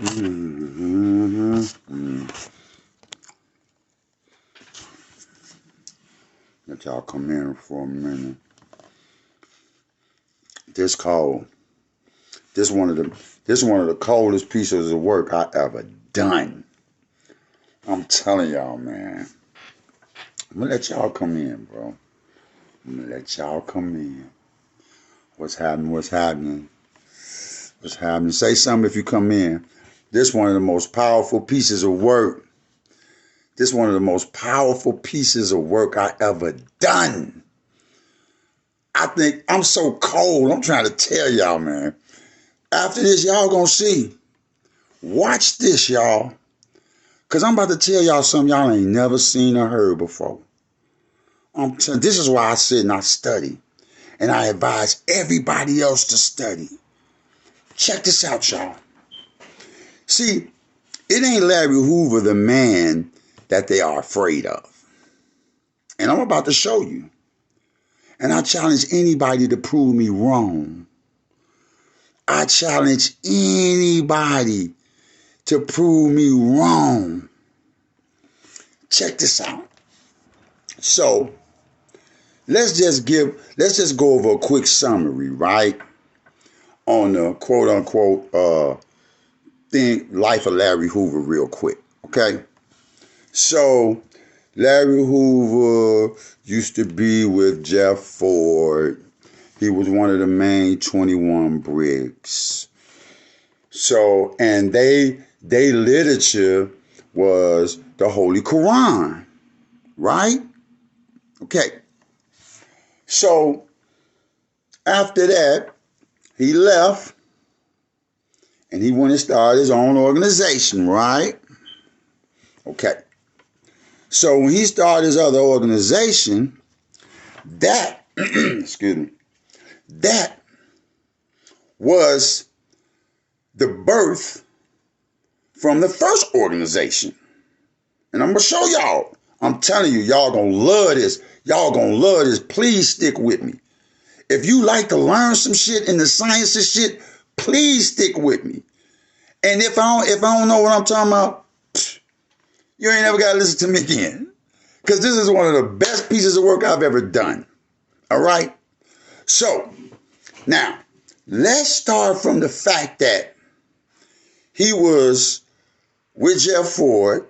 Let y'all come in for a minute. This cold. This one of the coldest pieces of work I ever done. I'm telling y'all, man. I'm gonna let y'all come in, bro. I'm gonna let y'all come in. What's happening? What's happening? What's happening? Say something if you come in. This one of the most powerful pieces of work. This one of the most powerful pieces of work I ever done. I think I'm so cold. I'm trying to tell y'all, man. After this, y'all gonna see. Watch this, y'all. Because I'm about to tell y'all something y'all ain't never seen or heard before. This is why I sit and I study. And I advise everybody else to study. Check this out, y'all. See, it ain't Larry Hoover, the man that they are afraid of. And I'm about to show you. And I challenge anybody to prove me wrong. I challenge anybody to prove me wrong. Check this out. So, let's just go over a quick summary, right? On the quote unquote life of Larry Hoover real quick. Okay? So, Larry Hoover used to be with Jeff Ford. He was one of the main 21 Briggs. So, and they literature was the Holy Quran, right? Okay. So, after that, he left and he went and started his own organization, right? Okay. So, when he started his other organization, that, excuse me, that was the birth from the first organization. And I'm going to show y'all. I'm telling you, y'all going to love this. Y'all going to love this. Please stick with me. If you like to learn some shit in the science of shit, please stick with me. And if I don't know what I'm talking about, you ain't never got to listen to me again. Because this is one of the best pieces of work I've ever done. All right? So, now, let's start from the fact that he was with Jeff Ford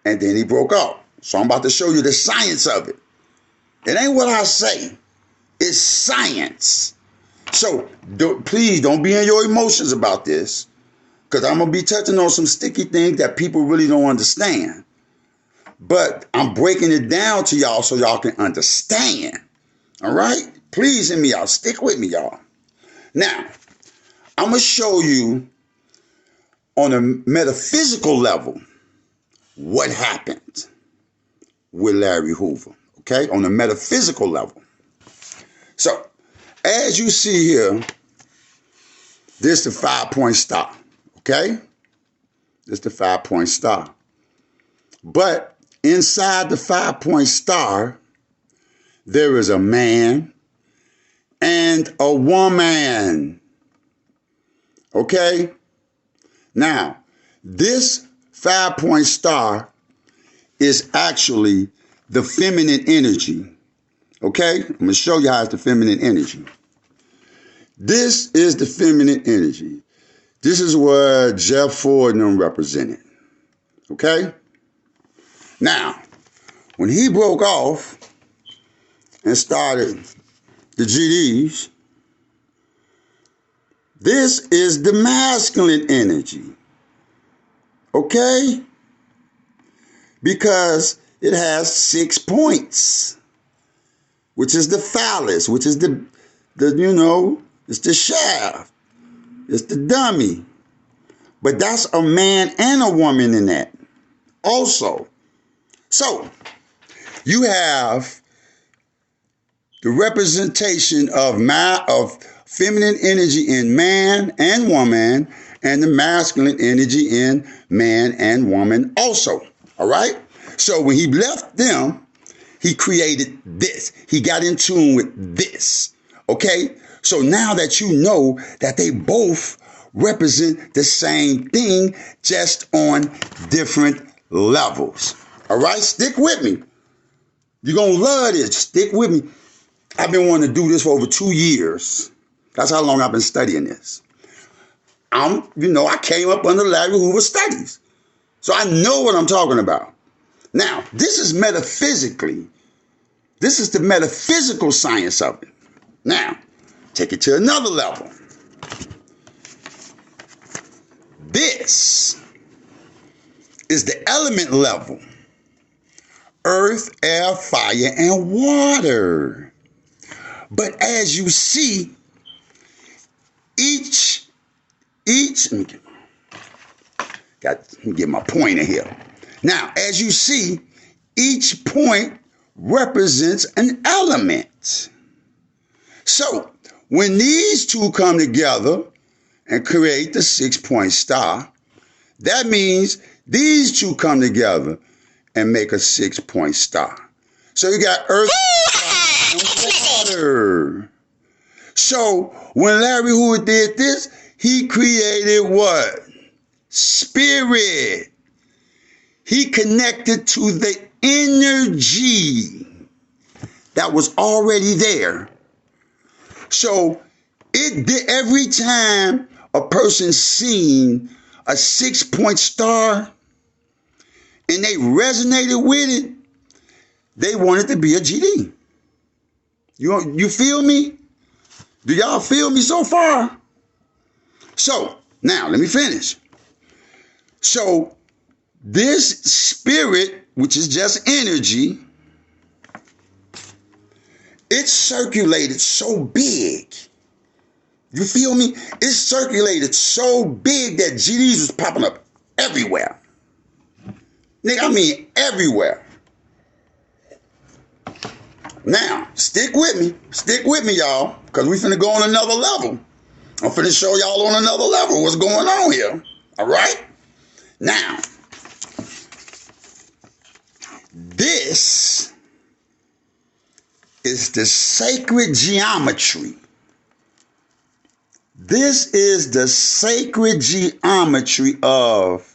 and then he broke off. So I'm about to show you the science of it. It ain't what I say. It's science. So please don't be in your emotions about this, because I'm going to be touching on some sticky things that people really don't understand. But I'm breaking it down to y'all so y'all can understand. All right? Please hear me out. Stick with me, y'all. Now, I'm going to show you on a metaphysical level what happened with Larry Hoover. Okay? On a metaphysical level. So, as you see here, this is the 5-point star. Okay? This is the 5-point star. But inside the 5-point star, there is a man and a woman. Okay? Now, this 5-point star is actually the feminine energy. Okay? I'm going to show you how it's the feminine energy. This is the feminine energy. This is where Jeff Ford and them represented. Okay? Now, when he broke off and started the GDs, this is the masculine energy. Okay? Because it has 6 points, which is the phallus, which is the it's the shaft, it's the dummy. But that's a man and a woman in that also. So, you have the representation of feminine energy in man and woman, and the masculine energy in man and woman also. All right? So when he left them, he created this. He got in tune with this. Okay? So now that you know that they both represent the same thing, just on different levels. All right, stick with me. You're going to love this. Stick with me. I've been wanting to do this for over 2 years. That's how long I've been studying this. I came up under Larry Hoover studies. So I know what I'm talking about. Now, this is metaphysically. This is the metaphysical science of it. Now, take it to another level. This is the element level. Earth, air, fire, and water. But as you see, each, let me get my pointer here. Now, as you see, each point represents an element. So, when these two come together and create the 6-point star, that means these two come together and make a 6-point star. So you got Earth and water. So when Larry Hoover did this, he created what? Spirit. He connected to the energy that was already there. So it did, every time a person seen a 6-point star and they resonated with it, they wanted to be a GD. You feel me? Do y'all feel me so far? So, now let me finish. So, this spirit, which is just energy, it circulated so big. You feel me? It circulated so big that GDs was popping up everywhere. Nigga, I mean everywhere. Now, stick with me. Stick with me, y'all, because we finna go on another level. I'm finna show y'all on another level what's going on here. All right? Now, this is the sacred geometry. This is the sacred geometry of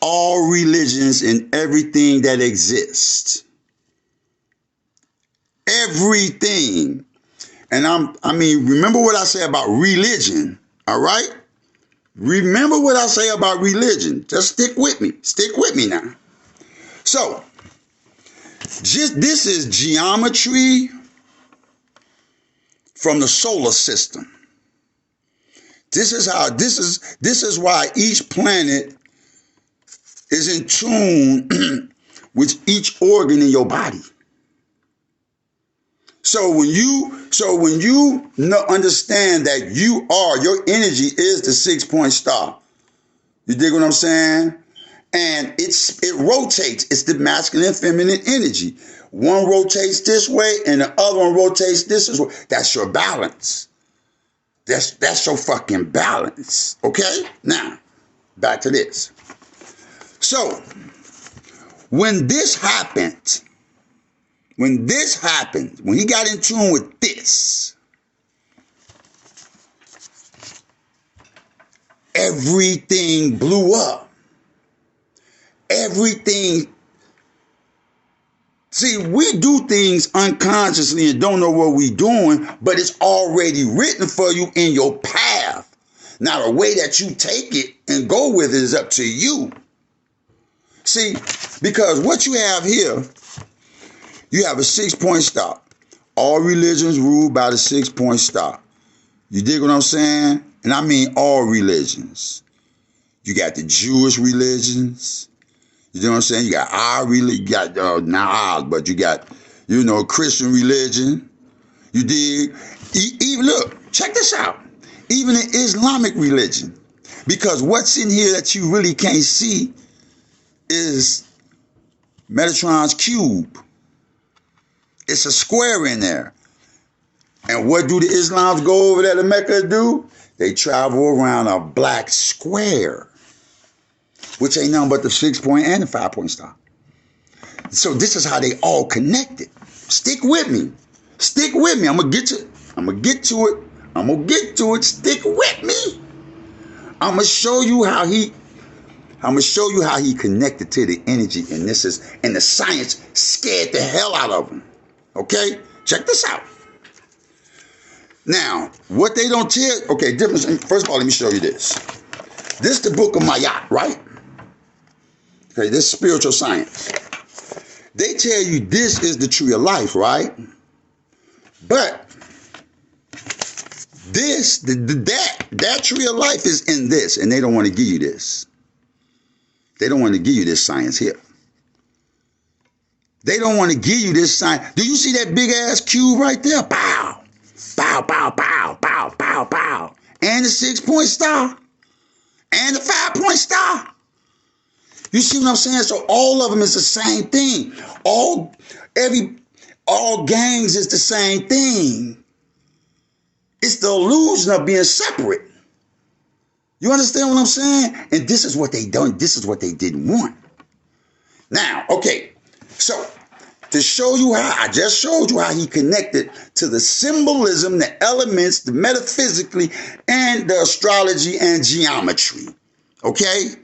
all religions and everything that exists. Everything. And remember what I say about religion, all right? Remember what I say about religion. Just stick with me. Stick with me now. So, this is geometry from the solar system. This is why each planet is in tune with each organ in your body. So when you understand that your energy is the 6-point star. You dig what I'm saying? And it rotates. It's the masculine and feminine energy. One rotates this way and the other one rotates this way. That's your balance. That's your fucking balance. Okay? Now, back to this. So, when this happened, when he got in tune with this, everything blew up. Everything. See, we do things unconsciously and don't know what we're doing, but it's already written for you in your path. Now, the way that you take it and go with it is up to you. See, because what you have here, you have a 6-point star. All religions ruled by the 6-point star. You dig what I'm saying? And I mean all religions. You got the Jewish religions. You know what I'm saying? You got our religion. You got, not ours, but you got, Christian religion. You dig? Look, check this out. Even in Islamic religion. Because what's in here that you really can't see is Metatron's cube. It's a square in there. And what do the Islams go over there to Mecca do? They travel around a black square, which ain't nothing but the 6-point and the 5-point star. So this is how they all connected. Stick with me. Stick with me. I'm gonna get to it. Stick with me. I'm gonna show you how he connected to the energy, and the science scared the hell out of him. Okay, check this out. Now, what they don't tell, okay, difference. First of all, let me show you this. This is the book of Mayat, right? Okay, this is spiritual science. They tell you this is the tree of life, right? But that tree of life is in this, and they don't want to give you this. They don't want to give you this science here. They don't want to give you this science. Do you see that big ass cube right there? Pow, pow, pow, pow, pow, pow, pow. And the 6-point star. And the 5-point star. You see what I'm saying? So all of them is the same thing. All gangs is the same thing. It's the illusion of being separate. You understand what I'm saying? And this is what they done. This is what they didn't want. Now, okay. So to show you how, I just showed you how he connected to the symbolism, the elements, the metaphysically, and the astrology and geometry. Okay?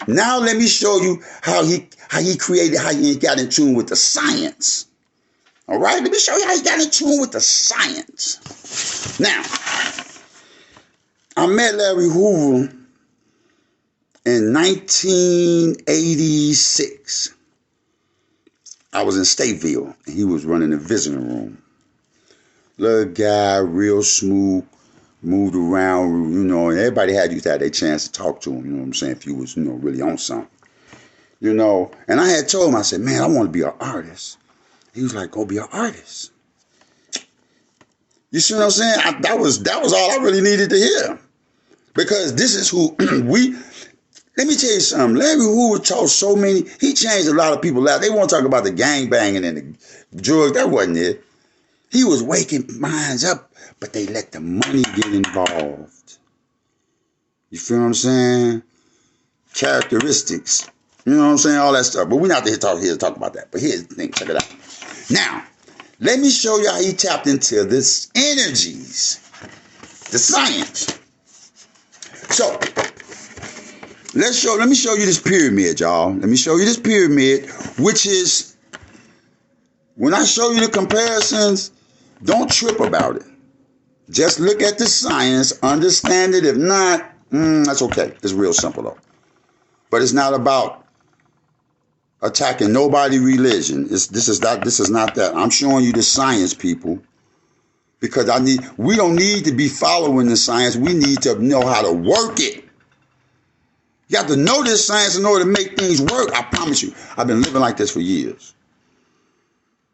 Now let me show you how he got in tune with the science. All right? Let me show you how he got in tune with the science. Now, I met Larry Hoover in 1986. I was in Stateville, and he was running the visiting room. Little guy, real smooth, moved around, and everybody used to have their chance to talk to him, you know what I'm saying, if you was, really on something. And I had told him, I said, man, I want to be an artist. He was like, go be an artist. You see what I'm saying? That was all I really needed to hear. Because this is who let me tell you something. Larry Hoover taught so many, he changed a lot of people out. They want to talk about the gang banging and the drugs. That wasn't it. He was waking minds up, but they let the money get involved. You feel what I'm saying? Characteristics. You know what I'm saying? All that stuff. But we're not here to talk about that. But here's the thing. Check it out. Now, let me show you how he tapped into this energies. The science. So, let me show you this pyramid, y'all. Let me show you this pyramid, which is, when I show you the comparisons, don't trip about it. Just look at the science, understand it. If not, that's okay. It's real simple, though. But it's not about attacking nobody's religion. This is not that. I'm showing you the science, people. Because we don't need to be following the science. We need to know how to work it. You have to know this science in order to make things work. I promise you. I've been living like this for years.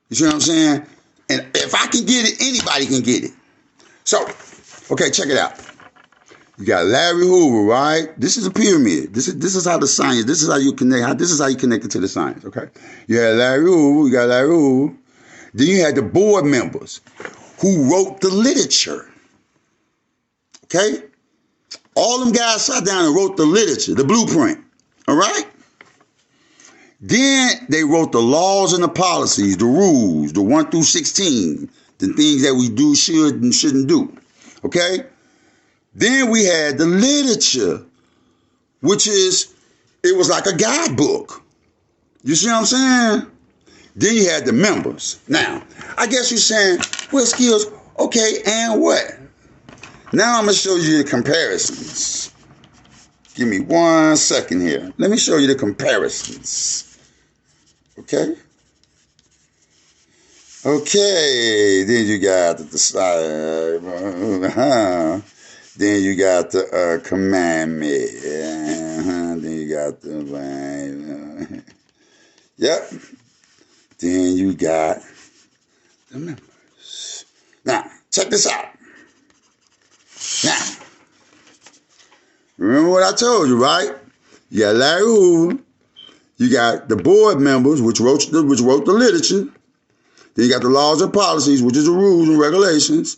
You see what I'm saying? And if I can get it, anybody can get it. So, okay, check it out. You got Larry Hoover, right? This is a pyramid. This is how the science, this is how you connect, this is how you connect it to the science, okay? You had Larry Hoover, you got Larry Hoover. Then you had the board members who wrote the literature. Okay? All them guys sat down and wrote the literature, the blueprint. All right? Then they wrote the laws and the policies, the rules, the 1 through 16, the things that we do, should, and shouldn't do. Okay? Then we had the literature, which it was like a guidebook. You see what I'm saying? Then you had the members. Now, I guess you're saying, well, Skills, okay, and what? Now I'm going to show you the comparisons. Give me 1 second here. Let me show you the comparisons. Okay? Okay, then you got the side. Then you got the commandment. Then you got the... Yep. Then you got the members. Now, check this out. Now, remember what I told you, right? You got Larry Hoover. You got the board members, which wrote the literature. Then you got the laws and policies, which is the rules and regulations.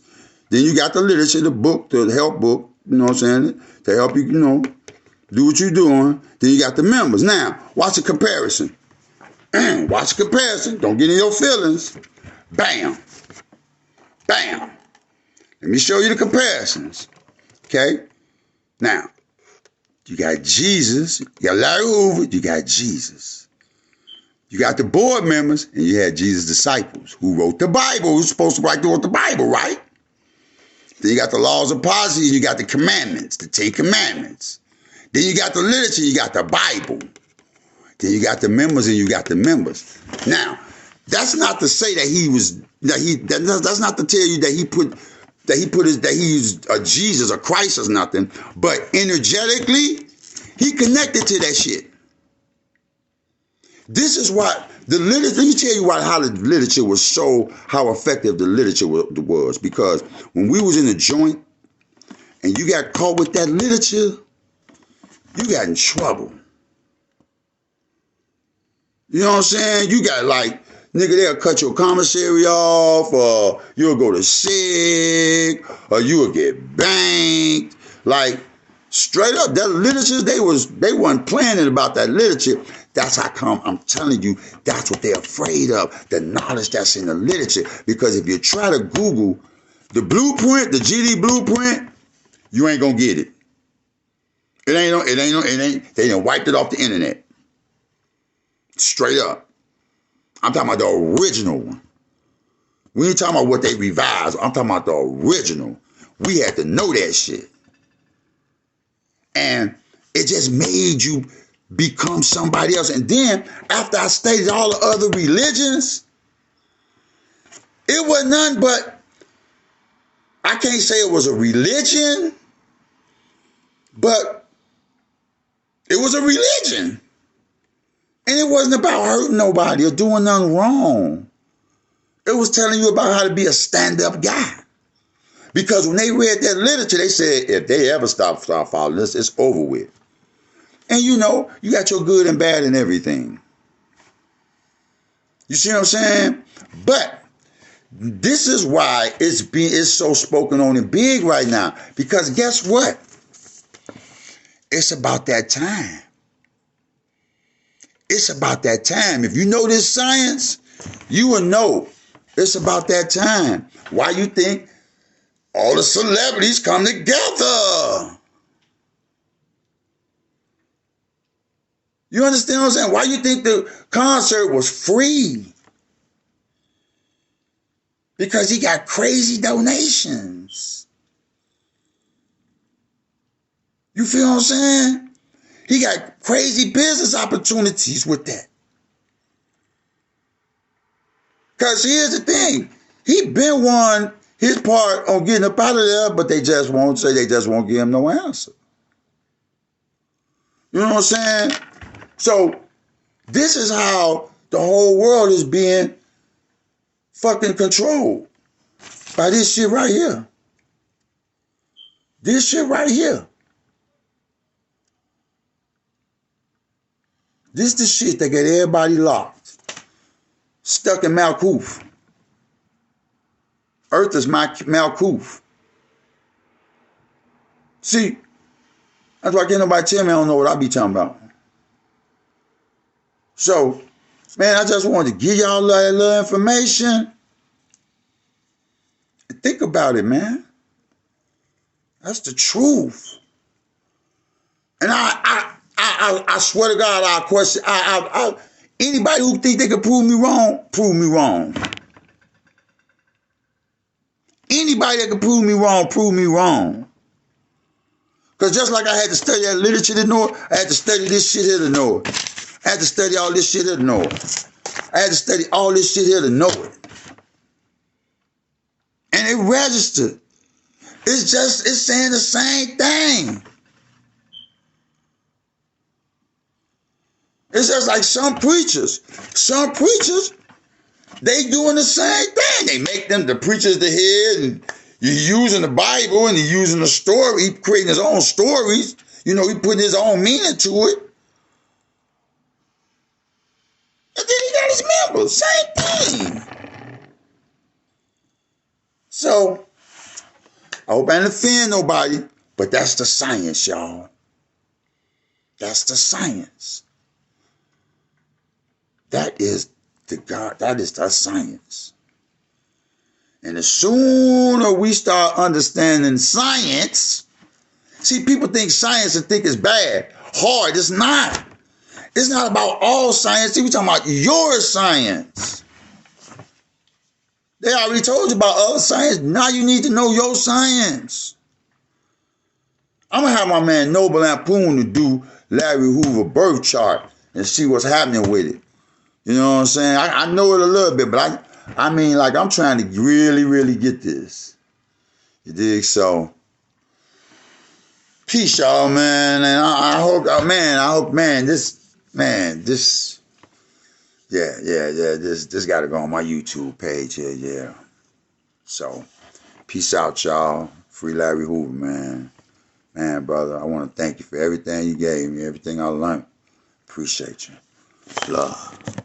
Then you got the literature, the book, the help book, you know what I'm saying, to help you, do what you're doing. Then you got the members. Now, watch the comparison. Watch the comparison. Don't get in your feelings. Bam. Bam. Let me show you the comparisons. Okay? Now, You got Jesus. You got Larry Hoover. You got Jesus. You got the board members, and you had Jesus' disciples who wrote the Bible. Who's supposed to write the Bible, right? Then you got the laws of posse, and you got the commandments, the 10 Commandments. Then you got the literature, you got the Bible. Then you got the members, and you got the members. Now, that's not to say that that's not to tell you that he used a Jesus or Christ or nothing, but energetically, he connected to that shit. This is what the literature, let me tell you how the literature was how effective the literature was. Because when we was in the joint and you got caught with that literature, you got in trouble. You know what I'm saying? You got nigga, they'll cut your commissary off, or you'll go to SIG, or you'll get banked. Straight up, that literature, they wasn't planning about that literature. That's how come I'm telling you, that's what they're afraid of, the knowledge that's in the literature. Because if you try to Google the blueprint, the GD blueprint, you ain't gonna get it. They done wiped it off the internet. Straight up. I'm talking about the original one. We ain't talking about what they revised. I'm talking about the original. We had to know that shit. And it just made you become somebody else. And then, after I studied all the other religions, it was none but, I can't say it was a religion, but it was a religion. And it wasn't about hurting nobody or doing nothing wrong. It was telling you about how to be a stand-up guy. Because when they read that literature, they said, if they ever stop following this, it's over with. And you got your good and bad and everything. You see what I'm saying? But this is why it's so spoken on and big right now. Because guess what? It's about that time. It's about that time. If you know this science, you will know it's about that time. Why you think all the celebrities come together? You understand what I'm saying? Why you think the concert was free? Because he got crazy donations. You feel what I'm saying? He got crazy business opportunities with that. Because here's the thing. He been won his part on getting up out of there, but they just won't give him no answer. You know what I'm saying? So this is how the whole world is being fucking controlled by this shit right here. This shit right here. This the shit that got everybody locked. Stuck in Malkuth. Earth is my Malkuth. See, that's why can't nobody tell me I don't know what I be talking about. So, man, I just wanted to give y'all that little information. Think about it, man. That's the truth. And I swear to God, I'll question. Anybody who think they can prove me wrong, prove me wrong. Anybody that can prove me wrong, prove me wrong. Because just like I had to study that literature to know it, I had to study this shit here to know it. I had to study all this shit here to know it. I had to study all this shit here to know it. And it registered. It's saying the same thing. It's just like some preachers, they doing the same thing. They make them the preachers the head, and you're using the Bible and you're using the story, he creating his own stories. He putting his own meaning to it. And then he got his members, same thing. So, I hope I didn't offend nobody, but that's the science, y'all. That's the science. That is the science. And the sooner we start understanding science, See, people think science and think it's bad. Hard, it's not. It's not about all science. See, we're talking about your science. They already told you about other science. Now you need to know your science. I'm going to have my man Noble Lampoon to do Larry Hoover birth chart and see what's happening with it. You know what I'm saying? I know it a little bit, but I mean, like, I'm trying to really, really get this. You dig? So, peace, y'all, man. And I hope, this got to go on my YouTube page here, yeah. So, peace out, y'all. Free Larry Hoover, man. Man, brother, I want to thank you for everything you gave me, everything I learned. Appreciate you. Love.